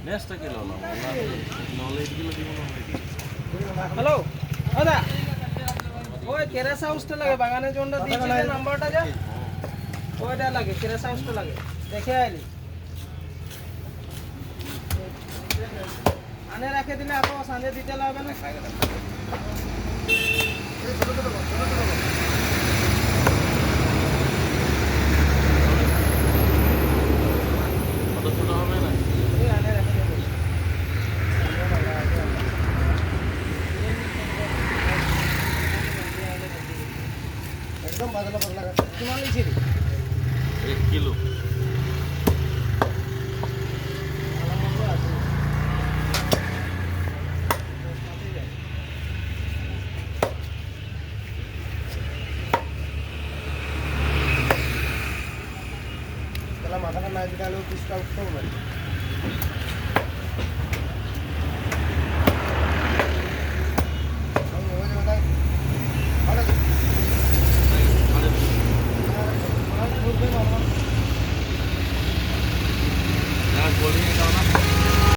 নেক্সটটা কেন না নহলে এইগুলো দিব না হ্যালো দাদা ওই কেরাস হাউসটা লাগে বাগানে জোনটা দিয়েছি যে নাম্বারটা যা ওইটা লাগে কেরাস হাউসটা লাগে দেখে আইলি আনে রাখে দিলে আপো সাঁজে দিতে লাগবে না কত ছোট হবে না এই আনে রাখে দেবো একদম বাদলা পাতলা কিমান লিখছি 1 কিলো তাহলে মাথাটা না দিলে আলু পিসটা উঠতেও পারে বলি